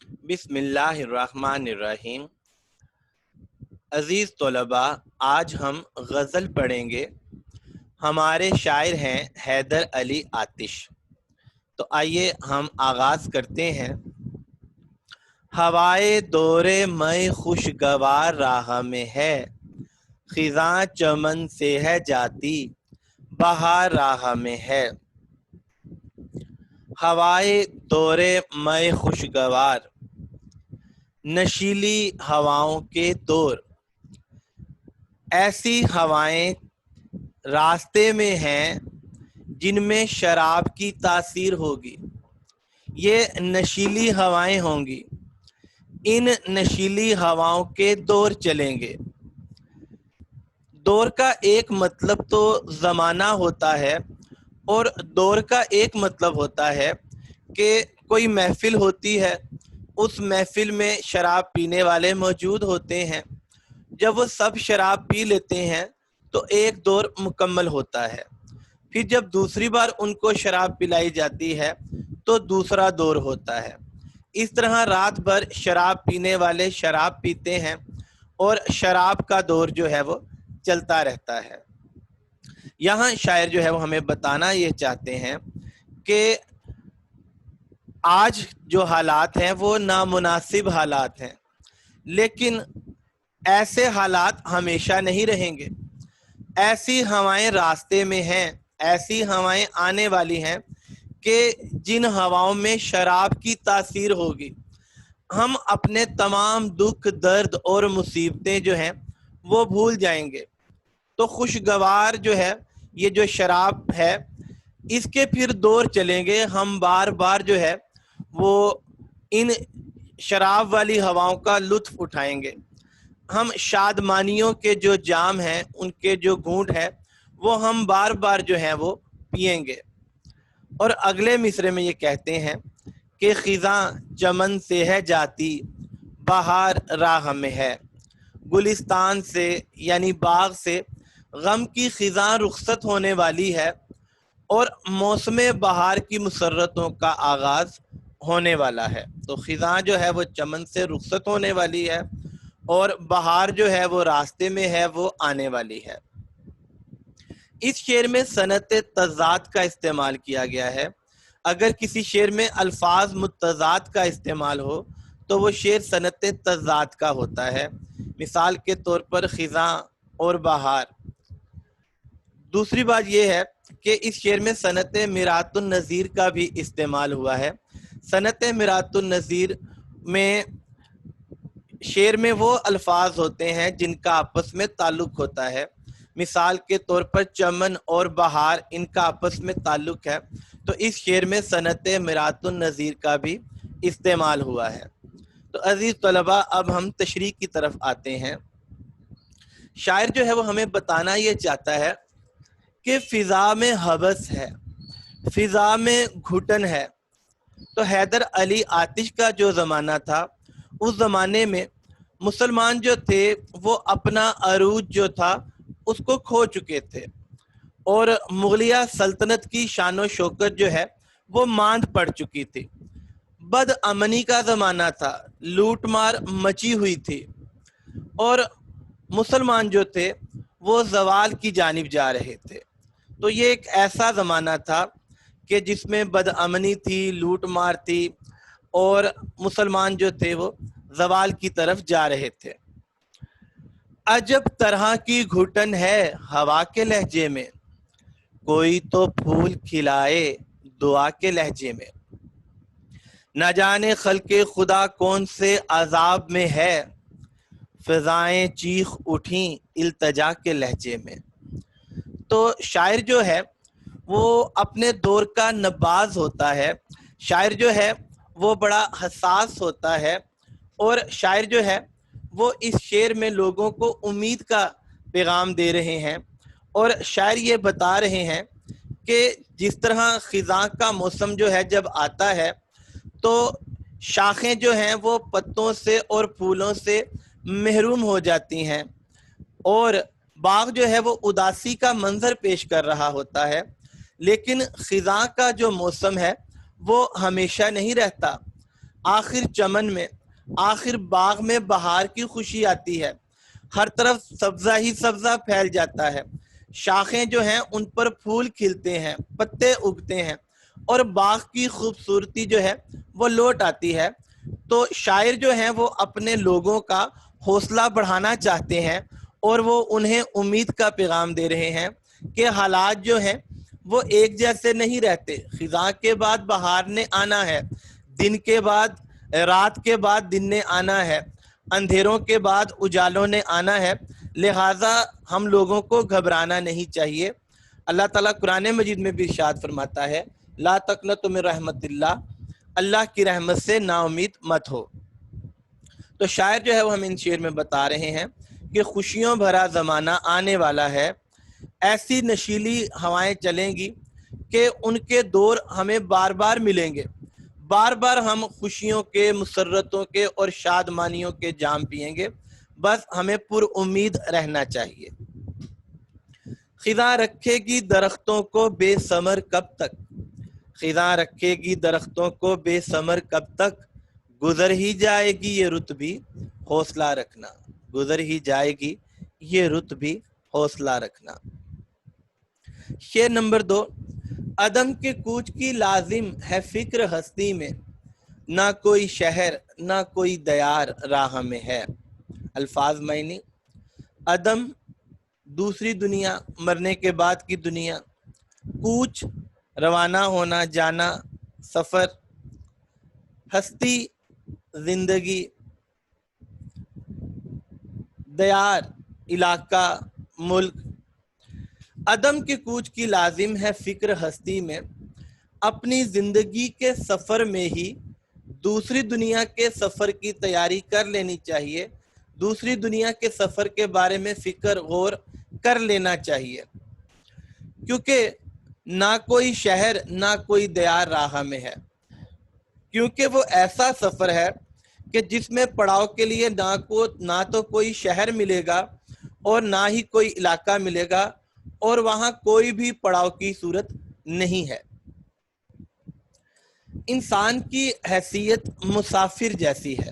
بسم اللہ الرحمن الرحیم۔ عزیز طلباء، آج ہم غزل پڑھیں گے۔ ہمارے شاعر ہیں حیدر علی آتش۔ تو آئیے ہم آغاز کرتے ہیں۔ ہوائے دورے میں خوشگوار راہ میں ہے، خزاں چمن سے ہے جاتی، بہار راہ میں ہے۔ ہوائے دورے میں خوشگوار، نشیلی ہواؤں کے دور، ایسی ہوائیں راستے میں ہیں جن میں شراب کی تاثیر ہوگی۔ یہ نشیلی ہوائیں ہوں گی، ان نشیلی ہواؤں کے دور چلیں گے۔ دور کا ایک مطلب تو زمانہ ہوتا ہے، اور دور کا ایک مطلب ہوتا ہے کہ کوئی محفل ہوتی ہے، اس محفل میں شراب پینے والے موجود ہوتے ہیں۔ جب وہ سب شراب پی لیتے ہیں تو ایک دور مکمل ہوتا ہے۔ پھر جب دوسری بار ان کو شراب پلائی جاتی ہے تو دوسرا دور ہوتا ہے۔ اس طرح رات بھر شراب پینے والے شراب پیتے ہیں اور شراب کا دور جو ہے وہ چلتا رہتا ہے۔ یہاں شاعر جو ہے وہ ہمیں بتانا یہ چاہتے ہیں کہ آج جو حالات ہیں وہ نامناسب حالات ہیں، لیکن ایسے حالات ہمیشہ نہیں رہیں گے۔ ایسی ہوائیں راستے میں ہیں، ایسی ہوائیں آنے والی ہیں کہ جن ہواؤں میں شراب کی تاثیر ہوگی۔ ہم اپنے تمام دکھ درد اور مصیبتیں جو ہیں وہ بھول جائیں گے۔ تو خوشگوار جو ہے، یہ جو شراب ہے، اس کے پھر دور چلیں گے۔ ہم بار بار جو ہے وہ ان شراب والی ہواؤں کا لطف اٹھائیں گے۔ ہم شادمانیوں کے جو جام ہیں، ان کے جو گھونٹ ہیں، وہ ہم بار بار جو ہیں وہ پئیں گے۔ اور اگلے مصرے میں یہ کہتے ہیں کہ خزاں چمن سے ہے جاتی، بہار راہ میں ہے۔ گلستان سے یعنی باغ سے غم کی خزاں رخصت ہونے والی ہے، اور موسم بہار کی مسرتوں کا آغاز ہونے والا ہے۔ تو خزاں جو ہے وہ چمن سے رخصت ہونے والی ہے، اور بہار جو ہے وہ راستے میں ہے، وہ آنے والی ہے۔ اس شعر میں صنعت تضاد کا استعمال کیا گیا ہے۔ اگر کسی شعر میں الفاظ متضاد کا استعمال ہو تو وہ شعر صنعت تضاد کا ہوتا ہے۔ مثال کے طور پر خزاں اور بہار۔ دوسری بات یہ ہے کہ اس شعر میں صنعت میرات النظیر کا بھی استعمال ہوا ہے۔ صنعت میرات النظیر میں شعر میں وہ الفاظ ہوتے ہیں جن کا آپس میں تعلق ہوتا ہے۔ مثال کے طور پر چمن اور بہار، ان کا آپس میں تعلق ہے، تو اس شعر میں صنعت میرات النظیر کا بھی استعمال ہوا ہے۔ تو عزیز طلباء، اب ہم تشریح کی طرف آتے ہیں۔ شاعر جو ہے وہ ہمیں بتانا یہ چاہتا ہے کہ فضا میں ہوس ہے، فضا میں گھٹن ہے۔ تو حیدر علی آتش کا جو زمانہ تھا، اس زمانے میں مسلمان جو تھے وہ اپنا عروج جو تھا اس کو کھو چکے تھے، اور مغلیہ سلطنت کی شان و شوکت جو ہے وہ ماند پڑ چکی تھی۔ بد امنی کا زمانہ تھا، لوٹ مار مچی ہوئی تھی، اور مسلمان جو تھے وہ زوال کی جانب جا رہے تھے۔ تو یہ ایک ایسا زمانہ تھا کہ جس میں بد امنی تھی، لوٹ مار تھی، اور مسلمان جو تھے وہ زوال کی طرف جا رہے تھے۔ عجب طرح کی گھٹن ہے ہوا کے لہجے میں، کوئی تو پھول کھلائے دعا کے لہجے میں۔ نہ جانے خلق خدا کون سے عذاب میں ہے، فضائیں چیخ اٹھیں التجا کے لہجے میں۔ تو شاعر جو ہے وہ اپنے دور کا نباز ہوتا ہے۔ شاعر جو ہے وہ بڑا حساس ہوتا ہے، اور شاعر جو ہے وہ اس شعر میں لوگوں کو امید کا پیغام دے رہے ہیں، اور شاعر یہ بتا رہے ہیں کہ جس طرح خزاں کا موسم جو ہے جب آتا ہے تو شاخیں جو ہیں وہ پتوں سے اور پھولوں سے محروم ہو جاتی ہیں، اور باغ جو ہے وہ اداسی کا منظر پیش کر رہا ہوتا ہے۔ لیکن خزاں کا جو موسم ہے وہ ہمیشہ نہیں رہتا۔ آخر چمن میں، آخر باغ میں بہار کی خوشی آتی ہے، ہر طرف سبزہ ہی سبزہ پھیل جاتا ہے، شاخیں جو ہیں ان پر پھول کھلتے ہیں، پتے اگتے ہیں اور باغ کی خوبصورتی جو ہے وہ لوٹ آتی ہے۔ تو شاعر جو ہیں وہ اپنے لوگوں کا حوصلہ بڑھانا چاہتے ہیں اور وہ انہیں امید کا پیغام دے رہے ہیں کہ حالات جو ہیں وہ ایک جیسے نہیں رہتے، خزاں کے بعد بہار نے آنا ہے، دن کے بعد رات کے بعد دن نے آنا ہے، اندھیروں کے بعد اجالوں نے آنا ہے، لہٰذا ہم لوگوں کو گھبرانا نہیں چاہیے۔ اللہ تعالیٰ قرآن مجید میں بھی ارشاد فرماتا ہے لا تقنطوا من رحمت اللہ، اللہ کی رحمت سے نا امید مت ہو۔ تو شاعر جو ہے وہ ہمیں ان شعر میں بتا رہے ہیں کہ خوشیوں بھرا زمانہ آنے والا ہے، ایسی نشیلی ہوائیں چلیں گی کہ ان کے دور ہمیں بار بار ملیں گے، بار بار ہم خوشیوں کے، مسرتوں کے اور شادمانیوں کے جام پئیں گے، بس ہمیں پر امید رہنا چاہیے۔ خزاں رکھے گی درختوں کو بے ثمر کب تک، خزاں رکھے گی درختوں کو بے ثمر کب تک، گزر ہی جائے گی یہ رت بھی حوصلہ رکھنا، گزر ہی جائے گی یہ رت بھی حوصلہ رکھنا۔ شعر نمبر 2، عدم کے کوچ کی لازم ہے فکر ہستی میں، نہ کوئی شہر نہ کوئی دیار راہ میں ہے۔ الفاظ معنی، عدم دوسری دنیا، مرنے کے بعد کی دنیا، کوچ روانہ ہونا، جانا، سفر، ہستی زندگی، دیار علاقہ، ملک۔ عدم کے کوچ کی لازم ہے فکر ہستی میں، اپنی زندگی کے سفر میں ہی دوسری دنیا کے سفر کی تیاری کر لینی چاہیے، دوسری دنیا کے سفر کے بارے میں فکر غور کر لینا چاہیے، کیونکہ نہ کوئی شہر نہ کوئی دیار راہ میں ہے، کیونکہ وہ ایسا سفر ہے کہ جس میں پڑاؤ کے لیے نہ تو کوئی شہر ملے گا اور نہ ہی کوئی علاقہ ملے گا، اور وہاں کوئی بھی پڑاؤ کی صورت نہیں ہے۔ انسان کی حیثیت مسافر جیسی ہے،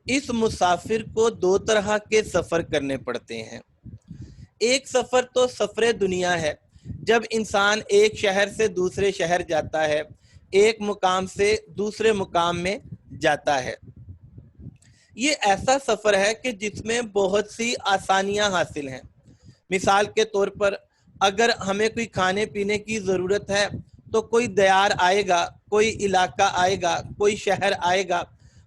اس مسافر کو دو طرح کے سفر کرنے پڑتے ہیں۔ ایک سفر تو سفر دنیا ہے، جب انسان ایک شہر سے دوسرے شہر جاتا ہے، ایک مقام سے دوسرے مقام میں جاتا ہے۔ یہ ایسا سفر ہے کہ جس میں بہت سی آسانیاں حاصل ہیں۔ مثال کے طور پر اگر ہمیں کوئی کھانے پینے کی ضرورت ہے تو کوئی دیار آئے گا، کوئی علاقہ آئے گا، کوئی شہر آئے گا،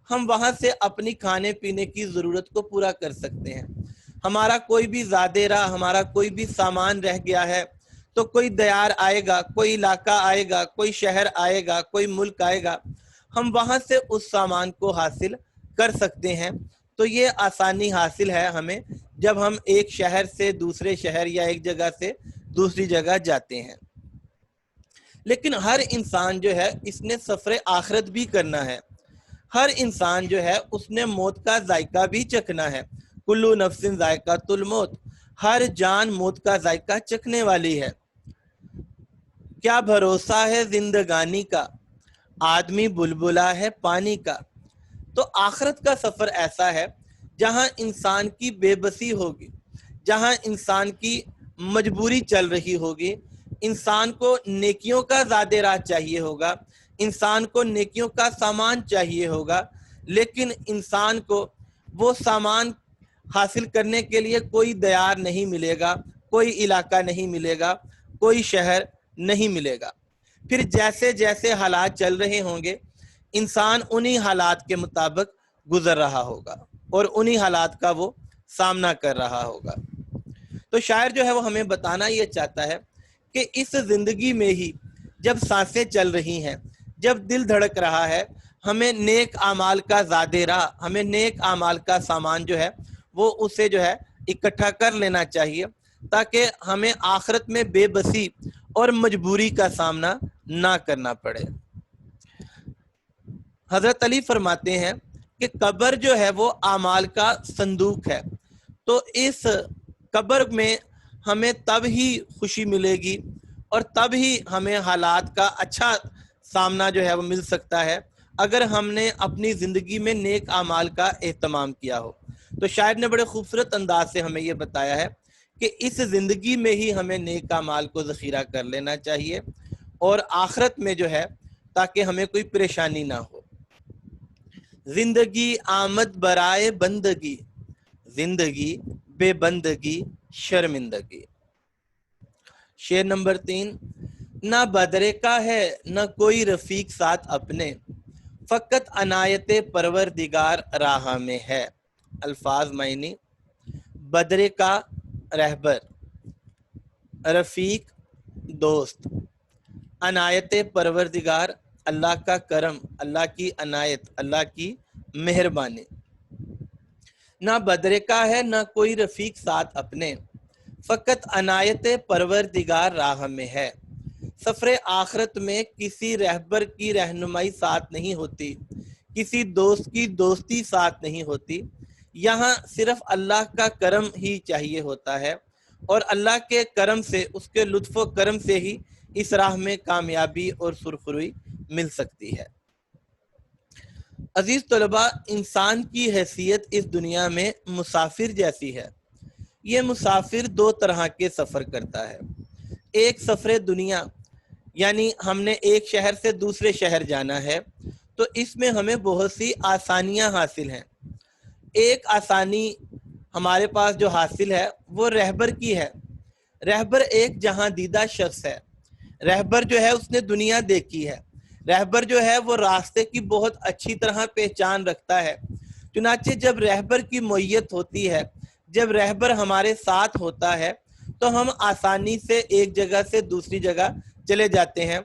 ہم وہاں سے اپنی کھانے پینے کی ضرورت کو پورا کر سکتے ہیں۔ ہمارا کوئی بھی زادے راہ، ہمارا کوئی بھی سامان رہ گیا ہے تو کوئی دیار آئے گا، کوئی علاقہ آئے گا، کوئی شہر آئے گا، کوئی ملک آئے گا، ہم وہاں سے اس سامان کو حاصل کر سکتے ہیں۔ تو یہ آسانی حاصل ہے ہمیں جب ہم ایک شہر سے دوسرے شہر یا ایک جگہ سے دوسری جگہ جاتے ہیں۔ لیکن ہر انسان جو ہے اس نے سفر آخرت بھی کرنا ہے، ہر انسان جو ہے اس نے موت کا ذائقہ بھی چکھنا ہے۔ کلو نفس ذائقۃ الموت، ہر جان موت کا ذائقہ چکھنے والی ہے۔ کیا بھروسہ ہے زندگانی کا، آدمی بلبلا ہے پانی کا۔ تو آخرت کا سفر ایسا ہے جہاں انسان کی بے بسی ہوگی، جہاں انسان کی مجبوری چل رہی ہوگی، انسان کو نیکیوں کا زادے راہ چاہیے ہوگا، انسان کو نیکیوں کا سامان چاہیے ہوگا، لیکن انسان کو وہ سامان حاصل کرنے کے لیے کوئی دیار نہیں ملے گا، کوئی علاقہ نہیں ملے گا، کوئی شہر نہیں ملے گا۔ پھر جیسے جیسے حالات چل رہے ہوں گے، انسان انہی حالات کے مطابق گزر رہا ہوگا اور انہی حالات کا وہ سامنا کر رہا ہوگا۔ تو شاعر جو ہے وہ ہمیں بتانا یہ چاہتا ہے کہ اس زندگی میں ہی جب سانسیں چل رہی ہیں، جب دل دھڑک رہا ہے، ہمیں نیک اعمال کا زادے راہ، ہمیں نیک اعمال کا سامان جو ہے وہ اسے جو ہے اکٹھا کر لینا چاہیے، تاکہ ہمیں آخرت میں بے بسی اور مجبوری کا سامنا نہ کرنا پڑے۔ حضرت علی فرماتے ہیں کہ قبر جو ہے وہ اعمال کا صندوق ہے، تو اس قبر میں ہمیں تب ہی خوشی ملے گی اور تب ہی ہمیں حالات کا اچھا سامنا جو ہے وہ مل سکتا ہے، اگر ہم نے اپنی زندگی میں نیک اعمال کا اہتمام کیا ہو۔ تو شاعر نے بڑے خوبصورت انداز سے ہمیں یہ بتایا ہے کہ اس زندگی میں ہی ہمیں نیک اعمال کو ذخیرہ کر لینا چاہیے، اور آخرت میں جو ہے تاکہ ہمیں کوئی پریشانی نہ ہو۔ زندگی آمد برائے بندگی، زندگی بے بندگی شرمندگی۔ شعر نمبر 3، نہ بدرے کا ہے نہ کوئی رفیق ساتھ اپنے، فقط عنایت پروردگار راہ میں ہے۔ الفاظ معنی: بدرے کا رہبر، رفیق دوست، عنایت پروردگار اللہ کا کرم، اللہ کی عنایت، اللہ کی مہربانی۔ نہ بدرے کا ہے نہ کوئی رفیق ساتھ اپنے، فقط عنایت پروردگار راہ میں ہے۔ سفر آخرت میں کسی رہبر کی رہنمائی ساتھ نہیں ہوتی، کسی دوست کی دوستی ساتھ نہیں ہوتی، یہاں صرف اللہ کا کرم ہی چاہیے ہوتا ہے، اور اللہ کے کرم سے، اس کے لطف و کرم سے ہی اس راہ میں کامیابی اور سرخروئی مل سکتی ہے۔ عزیز طلباء، انسان کی حیثیت اس دنیا میں مسافر جیسی ہے۔ یہ مسافر دو طرح کے سفر کرتا ہے۔ ایک سفر دنیا، یعنی ہم نے ایک شہر سے دوسرے شہر جانا ہے، تو اس میں ہمیں بہت سی آسانیاں حاصل ہیں۔ ایک آسانی ہمارے پاس جو حاصل ہے وہ رہبر کی ہے۔ رہبر ایک جہاں دیدہ شخص ہے۔ رہبر جو ہے اس نے دنیا دیکھی ہے۔ رہبر جو ہے وہ راستے کی بہت اچھی طرح پہچان رکھتا ہے۔ چنانچہ جب رہبر کی معیت ہوتی ہے، جب رہبر ہمارے ساتھ ہوتا ہے، تو ہم آسانی سے ایک جگہ سے دوسری جگہ چلے جاتے ہیں۔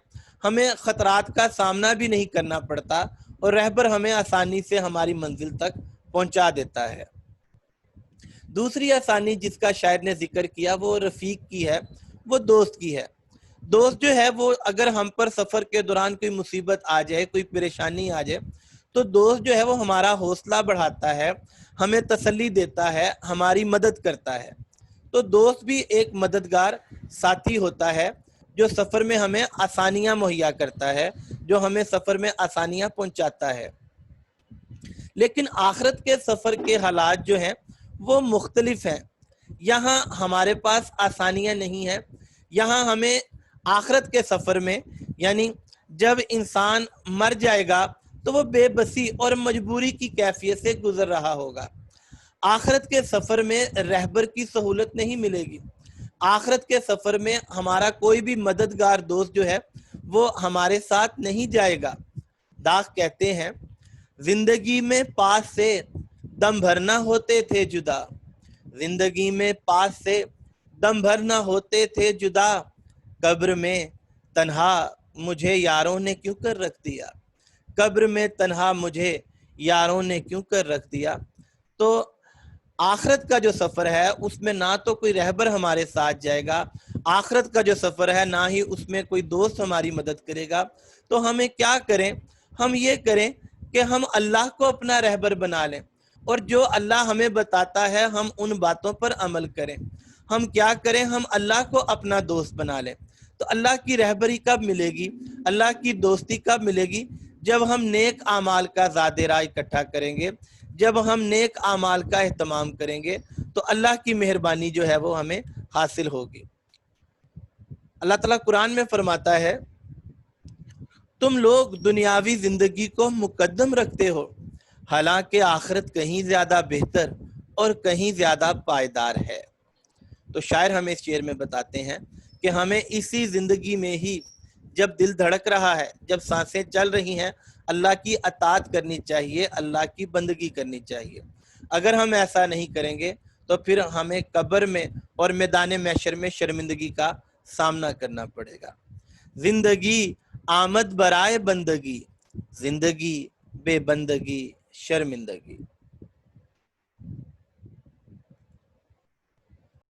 ہمیں خطرات کا سامنا بھی نہیں کرنا پڑتا، اور رہبر ہمیں آسانی سے ہماری منزل تک پہنچا دیتا ہے۔ دوسری آسانی جس کا شاعر نے ذکر کیا وہ رفیق کی ہے، وہ دوست کی ہے۔ دوست جو ہے وہ اگر ہم پر سفر کے دوران کوئی مصیبت آ جائے، کوئی پریشانی آ جائے، تو دوست جو ہے وہ ہمارا حوصلہ بڑھاتا ہے، ہمیں تسلی دیتا ہے، ہماری مدد کرتا ہے۔ تو دوست بھی ایک مددگار ساتھی ہوتا ہے جو سفر میں ہمیں آسانیاں مہیا کرتا ہے، جو ہمیں سفر میں آسانیاں پہنچاتا ہے۔ لیکن آخرت کے سفر کے حالات جو ہیں وہ مختلف ہیں۔ یہاں ہمارے پاس آسانیاں نہیں ہیں۔ یہاں ہمیں آخرت کے سفر میں، یعنی جب انسان مر جائے گا تو وہ بے بسی اور مجبوری کی کیفیت سے گزر رہا ہوگا۔ آخرت کے سفر میں رہبر کی سہولت نہیں ملے گی۔ آخرت کے سفر میں ہمارا کوئی بھی مددگار دوست جو ہے وہ ہمارے ساتھ نہیں جائے گا۔ داغ کہتے ہیں، زندگی میں پاس سے دم بھرنا ہوتے تھے جدا، زندگی میں پاس سے دم بھرنا ہوتے تھے جدا، قبر میں تنہا مجھے یاروں نے کیوں کر رکھ دیا، قبر میں تنہا مجھے یاروں نے کیوں کر رکھ دیا۔ تو آخرت کا جو سفر ہے اس میں نہ تو کوئی رہبر ہمارے ساتھ جائے گا، آخرت کا جو سفر ہے نہ ہی اس میں کوئی دوست ہماری مدد کرے گا۔ تو ہمیں کیا کریں؟ ہم یہ کریں کہ ہم اللہ کو اپنا رہبر بنا لیں، اور جو اللہ ہمیں بتاتا ہے ہم ان باتوں پر عمل کریں۔ ہم کیا کریں؟ ہم اللہ کو اپنا دوست بنا لیں۔ تو اللہ کی رہبری کب ملے گی، اللہ کی دوستی کب ملے گی؟ جب ہم نیک اعمال کا زاد راہ اکٹھا کریں گے، جب ہم نیک اعمال کا اہتمام کریں گے، تو اللہ کی مہربانی جو ہے وہ ہمیں حاصل ہوگی۔ اللہ تعالیٰ قرآن میں فرماتا ہے، تم لوگ دنیاوی زندگی کو مقدم رکھتے ہو، حالانکہ آخرت کہیں زیادہ بہتر اور کہیں زیادہ پائیدار ہے۔ تو شاعر ہمیں اس شعر میں بتاتے ہیں کہ ہمیں اسی زندگی میں ہی، جب دل دھڑک رہا ہے، جب سانسیں چل رہی ہیں، اللہ کی اطاعت کرنی چاہیے، اللہ کی بندگی کرنی چاہیے۔ اگر ہم ایسا نہیں کریں گے تو پھر ہمیں قبر میں اور میدان محشر میں شرمندگی کا سامنا کرنا پڑے گا۔ زندگی آمد برائے بندگی، زندگی بے بندگی شرمندگی۔